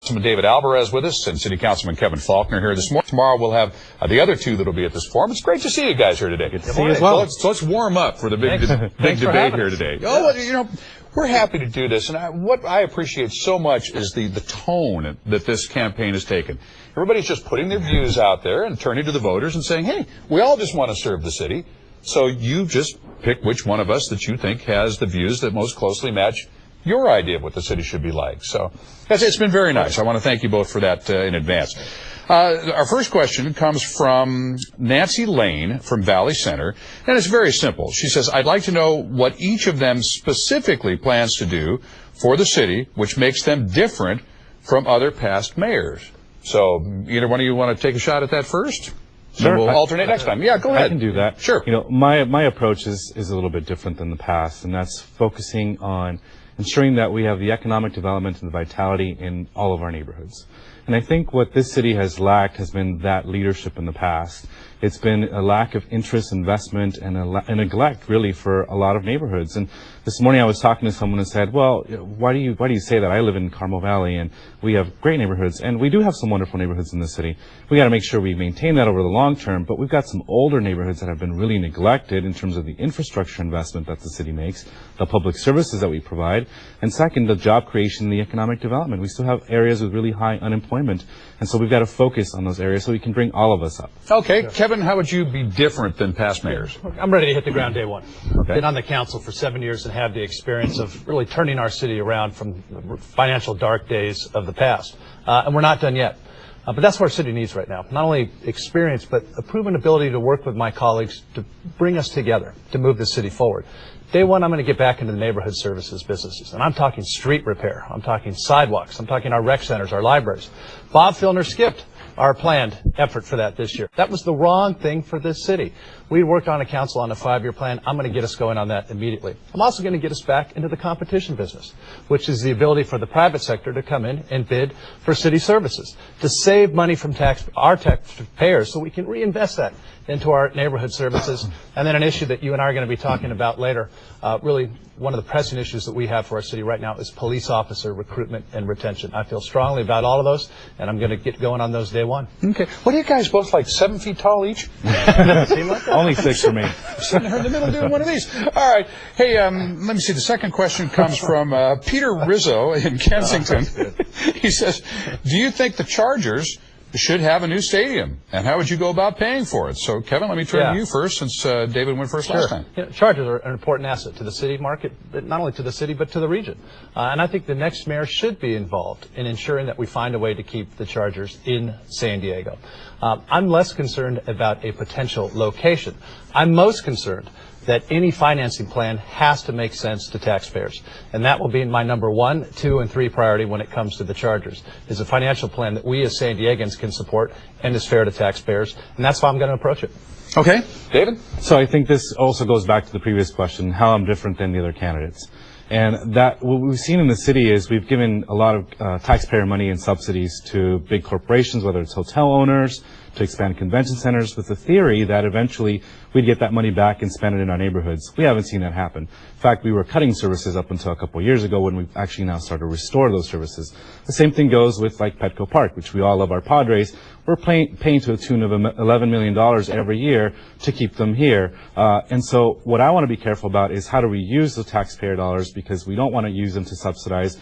Councilman David Alvarez with us and City Councilman Kevin Faulconer here this morning. Tomorrow we'll have the other two that will be at this forum. It's great to see you guys here today. Good to see you as well. So let's warm up for the big debate here today. Oh, well, you know, we're happy to do this, and what I appreciate so much is the tone that this campaign has taken. Everybody's just putting their views out there and turning to the voters and saying, hey, we all just want to serve the city. So you just pick which one of us that you think has the views that most closely match your idea of what the city should be like. So it's been very nice. I want to thank you both for that in advance. Our first question comes from Nancy Lane from Valley Center, and it's very simple. She says, I'd like to know what each of them specifically plans to do for the city, which makes them different from other past mayors. So either one of you want to take a shot at that first? Sure. We'll alternate next time. Yeah, go ahead. I can do that. Sure. You know, my approach is a little bit different than the past, and that's focusing on ensuring that we have the economic development and the vitality in all of our neighborhoods. And I think what this city has lacked has been that leadership in the past. It's been a lack of interest, investment, and a neglect, really, for a lot of neighborhoods. And this morning I was talking to someone and said, well, why do you say that? I live in Carmel Valley, and we have great neighborhoods, and we do have some wonderful neighborhoods in the city. We got to make sure we maintain that over the long term, but we've got some older neighborhoods that have been really neglected in terms of the infrastructure investment that the city makes, the public services that we provide, and second, the job creation and the economic development. We still have areas with really high unemployment, and so we've got to focus on those areas so we can bring all of us up. Okay, Kevin, how would you be different than past mayors? I'm ready to hit the ground day one. Okay. Been on the council for 7 years and have the experience of really turning our city around from the financial dark days of the past. And we're not done yet. But that's what our city needs right now. Not only experience, but a proven ability to work with my colleagues to bring us together, to move the city forward. Day one, I'm going to get back into the neighborhood services businesses. And I'm talking street repair. I'm talking sidewalks. I'm talking our rec centers, our libraries. Bob Filner skipped our planned effort for that this year. That was the wrong thing for this city. We worked on a council on a 5-year plan. I'm going to get us going on that immediately. I'm also going to get us back into the competition business, which is the ability for the private sector to come in and bid for city services, to save money from our taxpayers so we can reinvest that into our neighborhood services. And then an issue that you and I are going to be talking about later, really one of the pressing issues that we have for our city right now is police officer recruitment and retention. I feel strongly about all of those, and I'm going to get going on those day one. Okay. What are you guys both like 7 feet tall each? Doesn't seem like that. Only 6 for me. Sitting here in the middle doing one of these. All right. Hey, let me see. The second question comes from Peter Rizzo in Kensington. He says, do you think the Chargers should have a new stadium, and how would you go about paying for it? So, Kevin, let me turn to you first, since David went first last time. You know, Chargers are an important asset to the city market, but not only to the city, but to the region. And I think the next mayor should be involved in ensuring that we find a way to keep the Chargers in San Diego. I'm less concerned about a potential location. I'm most concerned that any financing plan has to make sense to taxpayers. And that will be my number 1, 2, and 3 priority when it comes to the Chargers, is a financial plan that we as San Diegans can support and is fair to taxpayers. And that's how I'm going to approach it. Okay. David? So I think this also goes back to the previous question, how I'm different than the other candidates. And that what we've seen in the city is we've given a lot of taxpayer money and subsidies to big corporations, whether it's hotel owners, to expand convention centers, with the theory that eventually we'd get that money back and spend it in our neighborhoods. We haven't seen that happen. In fact, we were cutting services up until a couple of years ago when we've actually now started to restore those services. The same thing goes with like Petco Park, which we all love our Padres. We're paying to a tune of $11 million every year to keep them here. And so what I want to be careful about is how do we use the taxpayer dollars, because we don't want to use them to subsidize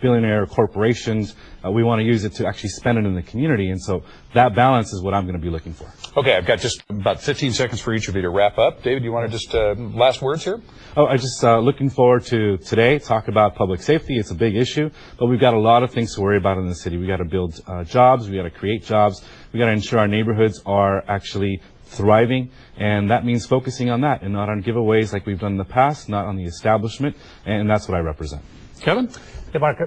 billionaire corporations. We want to use it to actually spend it in the community. And so that balance is what I'm going to be looking for. Okay, I've got just about 15 seconds for each of you to wrap up. David, do you want to just last words here? Oh, I just looking forward to today, talk about public safety. It's a big issue, but we've got a lot of things to worry about in the city. We got to build jobs. We got to create jobs. We got to ensure our neighborhoods are actually thriving, and that means focusing on that and not on giveaways like we've done in the past, not on the establishment, and that's what I represent. Kevin? Hey, Mark,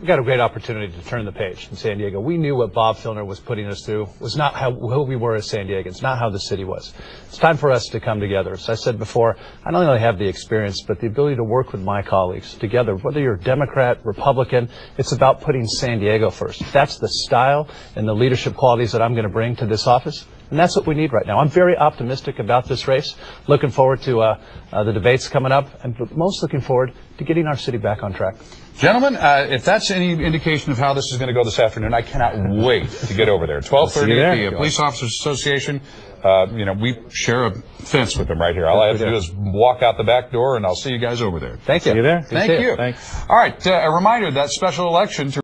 we got a great opportunity to turn the page in San Diego. We knew what Bob Filner was putting us through was not who we were as San Diegans, not how the city was. It's time for us to come together. As I said before, I not only have the experience, but the ability to work with my colleagues together. Whether you're Democrat, Republican, it's about putting San Diego first. If that's the style and the leadership qualities that I'm going to bring to this office, And that's what we need right now. I'm very optimistic about this race. Looking forward to the debates coming up, and most looking forward to getting our city back on track. Gentlemen, if that's any indication of how this is going to go this afternoon, I cannot wait to get over there. 12:30 at the Police Officers Association. We share a fence with them right here. All I have to do is walk out the back door, and I'll see you guys over there. Thank you. See you there. Thank you. Thanks. All right, a reminder that special election to